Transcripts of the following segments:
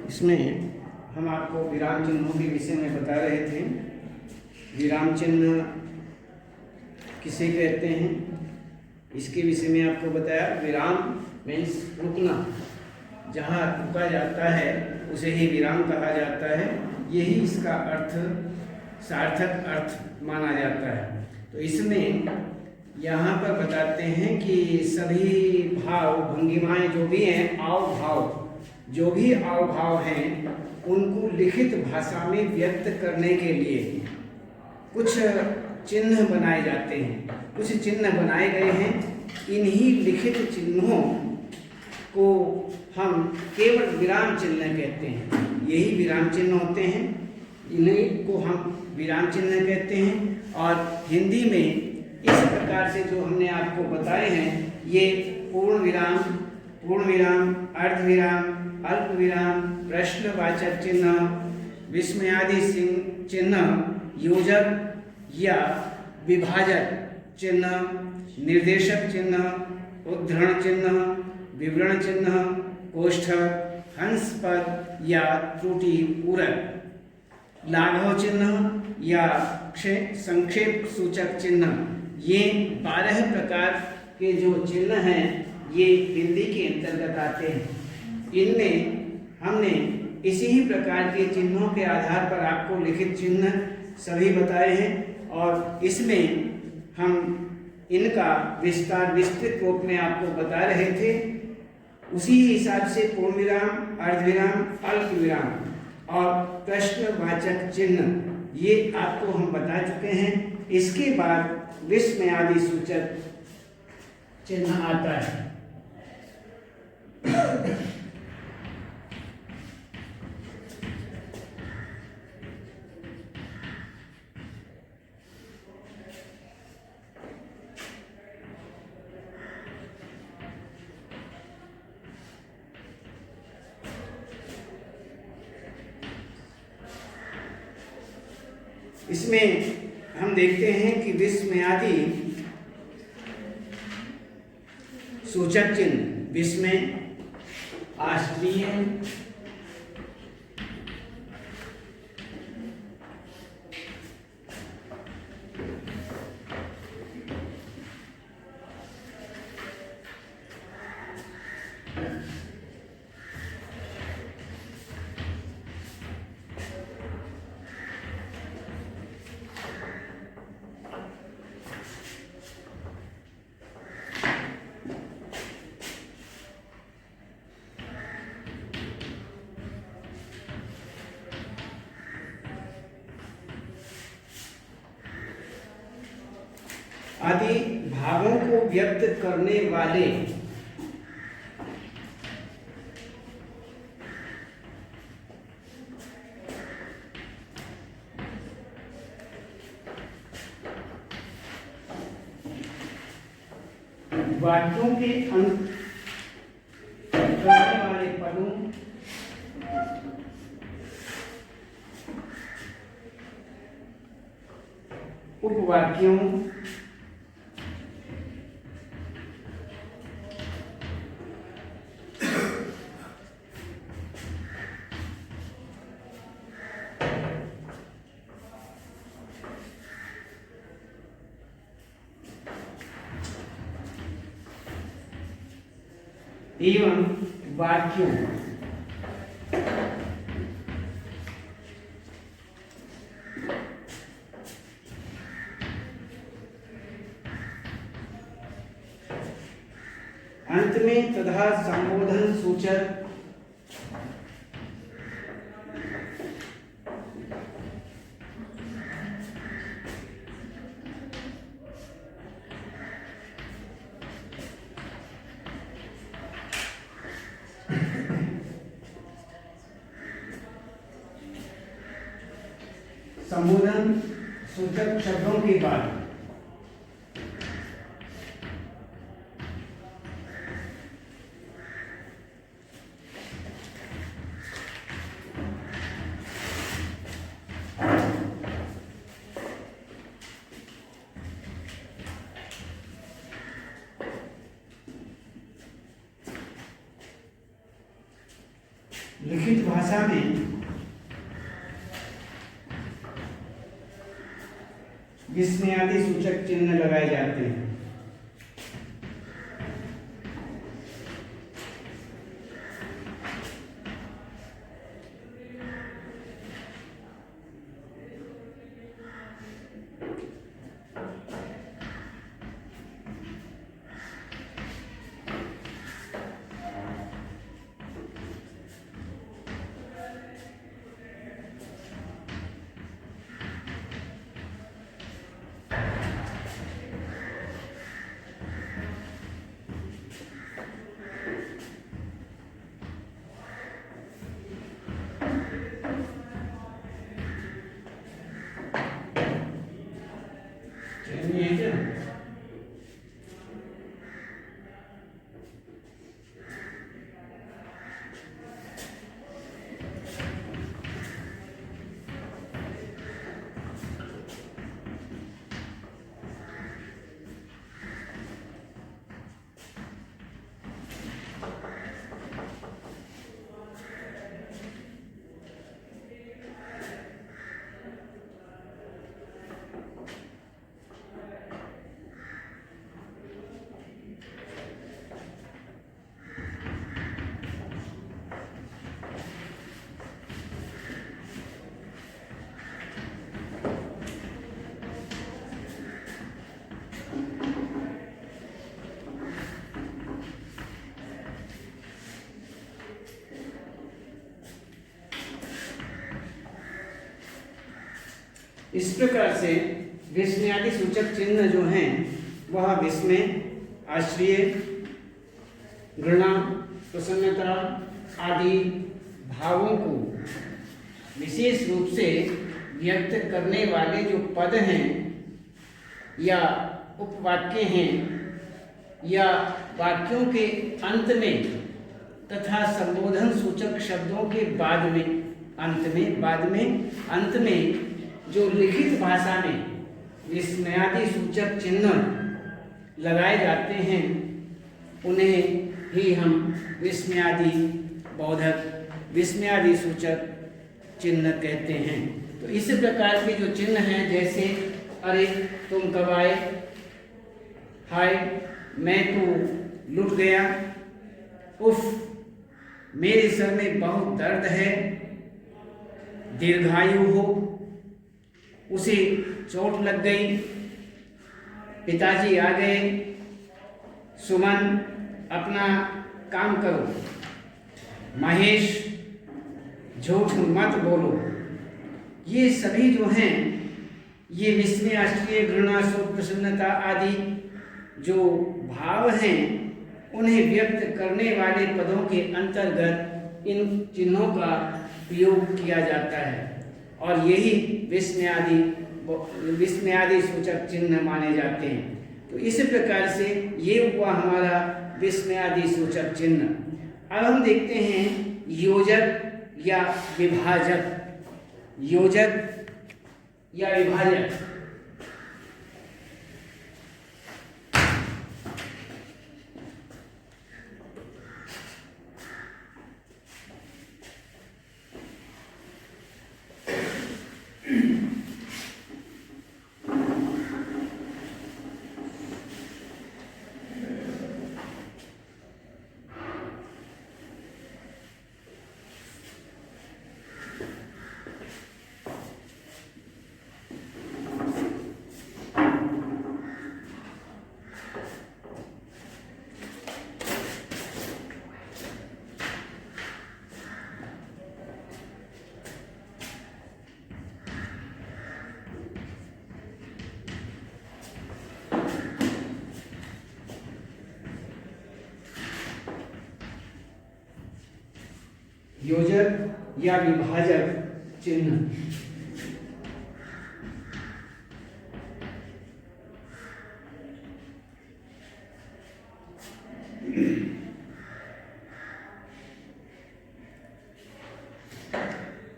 इसमें हम आपको विराम चिन्हों के विषय में बता रहे थे। विराम चिन्ह किसे कहते हैं, इसके विषय में आपको बताया। विराम मीन्स रुकना, जहाँ रुका जाता है उसे ही विराम कहा जाता है। यही इसका अर्थ, सार्थक अर्थ माना जाता है। तो इसमें यहाँ पर बताते हैं कि सभी भाव भंगिमाएं जो भी हैं, आव भाव जो भी आव भाव हैं, उनको लिखित भाषा में व्यक्त करने के लिए कुछ चिन्ह बनाए जाते हैं। कुछ चिन्ह बनाए गए हैं। इन्हीं लिखित चिन्हों को हम केवल विराम चिन्ह कहते हैं। यही विराम चिन्ह होते हैं, इन्हीं को हम विराम चिन्ह कहते हैं। और हिंदी में इस प्रकार से जो हमने आपको बताए हैं, ये पूर्ण विराम, अर्ध विराम, अल्प विराम, प्रश्नवाचक चिन्ह, विस्मयादि चिन्ह, योजक या विभाजक चिन्ह, निर्देशक चिन्ह, उद्धरण चिन्ह, विवरण चिन्ह, कोष्ठक, हंस पद या त्रुटि पूरक, लाघव चिन्ह या संक्षेप सूचक चिन्ह, ये 12 प्रकार के जो चिन्ह हैं, ये हिंदी के अंतर्गत आते हैं। इनमें हमने इसी ही प्रकार के चिन्हों के आधार पर आपको लिखित चिन्ह सभी बताए हैं, और इसमें हम इनका विस्तृत रूप में आपको बता रहे थे। उसी हिसाब से पूर्ण विराम, अर्धविराम, अल्प विराम और प्रश्नवाचक चिन्ह ये आपको हम बता चुके हैं। इसके बाद विस्मयादि सूचक चिन्ह आता है। इसमें हम देखते हैं कि विस्मयादि सूचक चिन्ह, विस्मय, आश्चर्य, आदि भावों को व्यक्त करने वाले वाक्यों के अंत करने वाले पदों, उपवाक्यों, एवं वाक्यों, अंत में तथा संबोधन सूचक संबोधन सूचक शब्दों के बाद लिखित भाषा में विस्मयादि सूचक चिन्ह लगाए जाते हैं। इस प्रकार से विस्मयादि सूचक चिन्ह जो हैं वह विस्मय, आश्चर्य, घृणा, प्रसन्नता आदि भावों को विशेष रूप से व्यक्त करने वाले जो पद हैं या उपवाक्य हैं या वाक्यों के अंत में तथा संबोधन सूचक शब्दों के अंत में जो लिखित भाषा में विस्मयादि सूचक चिन्ह लगाए जाते हैं उन्हें ही हम विस्मयादि बोधक, विस्मयादि सूचक चिन्ह कहते हैं। तो इस प्रकार के जो चिन्ह हैं, जैसे अरे तुम कब आए, हाय मैं तो लुट गया, उफ मेरे सर में बहुत दर्द है, दीर्घायु हो, उसे चोट लग गई, पिताजी आ गए, सुमन अपना काम करो, महेश झूठ मत बोलो। ये सभी जो हैं ये विस्मय, आश्चर्य, घृणा, शोक, प्रसन्नता आदि जो भाव हैं उन्हें व्यक्त करने वाले पदों के अंतर्गत इन चिन्हों का प्रयोग किया जाता है और यही विस्मयादि सूचक चिन्ह माने जाते हैं। तो इस प्रकार से ये हुआ हमारा विस्मयादि सूचक चिन्ह। अब हम देखते हैं योजक या विभाजक। योजक या विभाजक, योजक या विभाजक चिन्ह।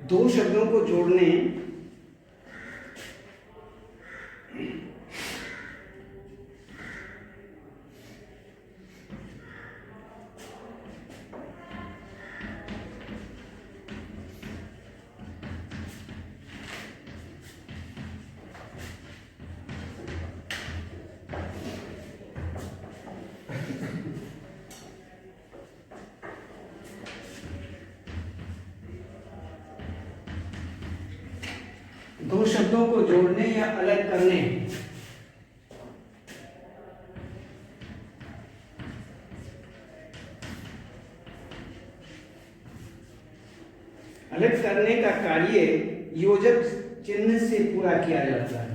दो शब्दों को जोड़ने दो शब्दों को जोड़ने या अलग करने। अलग करने का कार्य योजक चिन्ह से पूरा किया जाता है।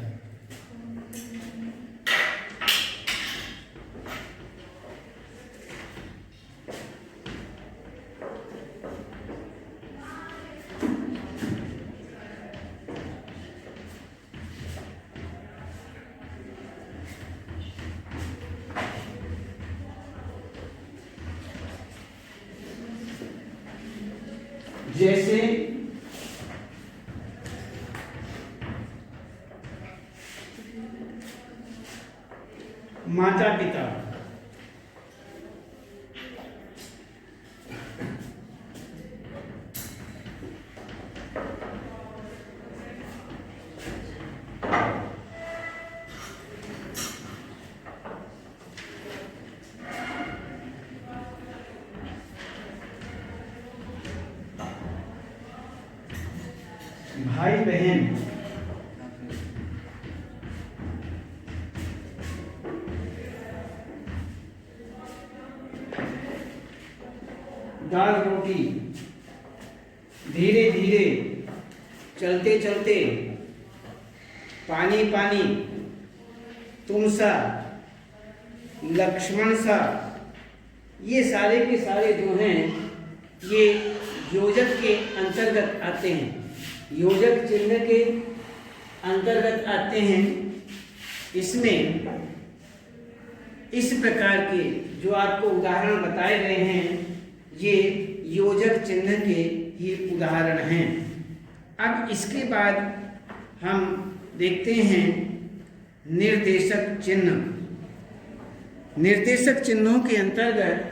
जैसे माता पिता, भाई बहन, दाल रोटी, धीरे धीरे, चलते चलते, पानी पानी, तुम सा, लक्ष्मण सा, ये सारे के सारे जो हैं ये योजक के अंतर्गत आते हैं, योजक चिन्ह के अंतर्गत आते हैं। इसमें इस प्रकार के जो आपको उदाहरण बताए गए हैं ये योजक चिन्ह के ये उदाहरण हैं। अब इसके बाद हम देखते हैं निर्देशक चिन्ह। निर्देशक चिन्हों के अंतर्गत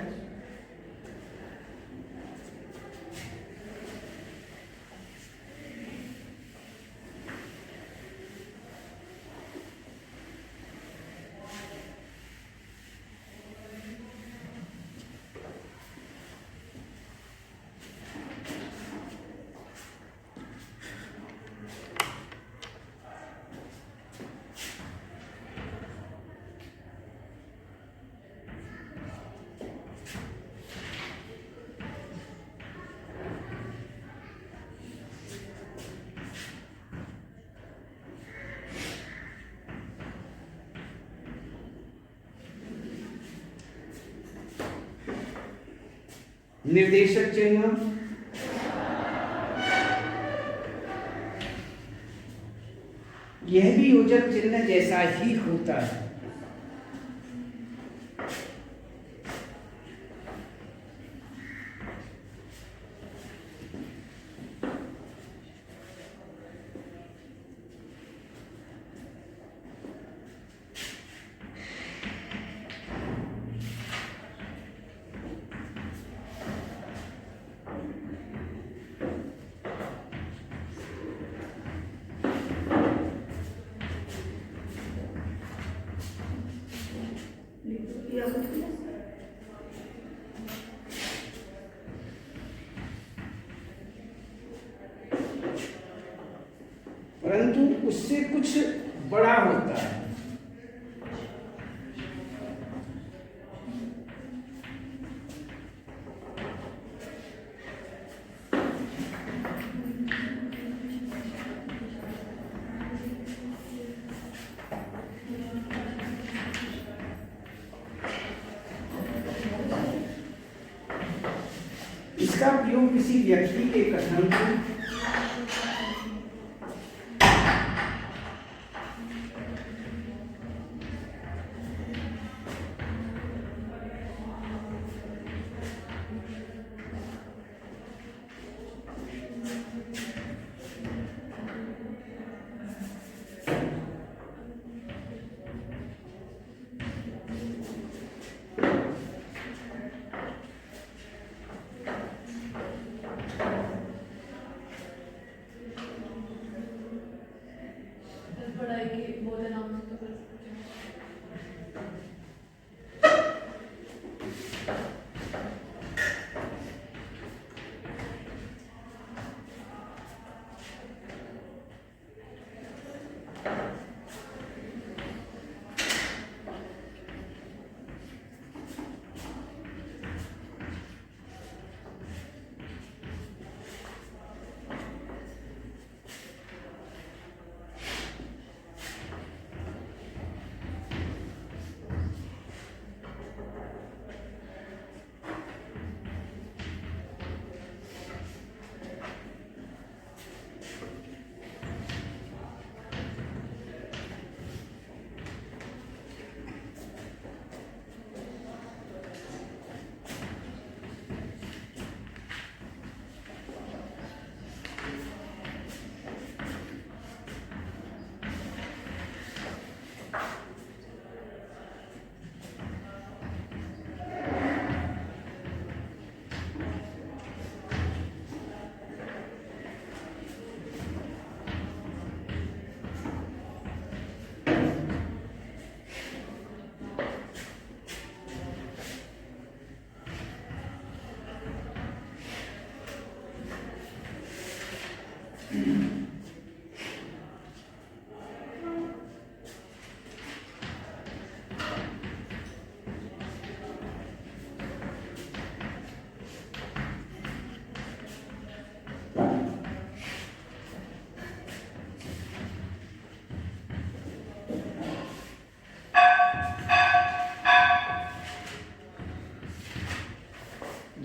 निर्देशक चिन्ह यह भी योजक चिन्ह जैसा ही होता है। परंतु उससे कुछ बड़ा होता है। इसका प्रयोग किसी व्यक्ति के कथन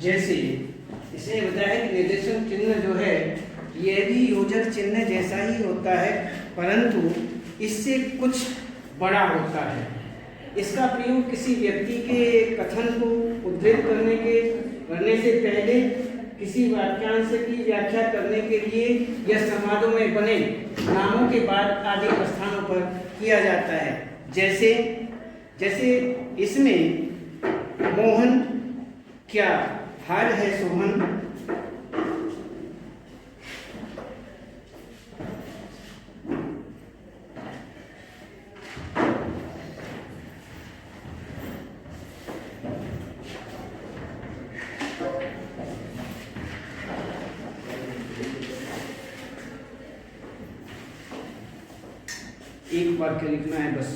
जैसे इसने बताया कि निर्देशक चिन्ह जो है यह भी योजक चिन्ह जैसा ही होता है, परंतु इससे कुछ बड़ा होता है। इसका प्रयोग किसी व्यक्ति के कथन को उद्धृत करने से पहले, किसी वाक्यांश की व्याख्या करने के लिए या संवादों में बने नामों के बाद आदि स्थानों पर किया जाता है। जैसे इसमें मोहन क्या हार है सोहन, एक वाक्य लिखना है बस।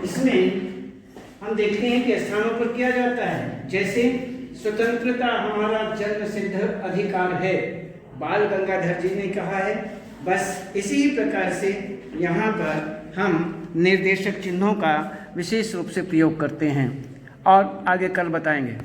इसमें हम देखते हैं कि स्थानों पर किया जाता है। जैसे स्वतंत्रता हमारा जन्म सिद्ध अधिकार है, बाल गंगाधर जी ने कहा है। बस इसी प्रकार से यहाँ पर हम निर्देशक चिन्हों का विशेष रूप से प्रयोग करते हैं और आगे कल बताएंगे।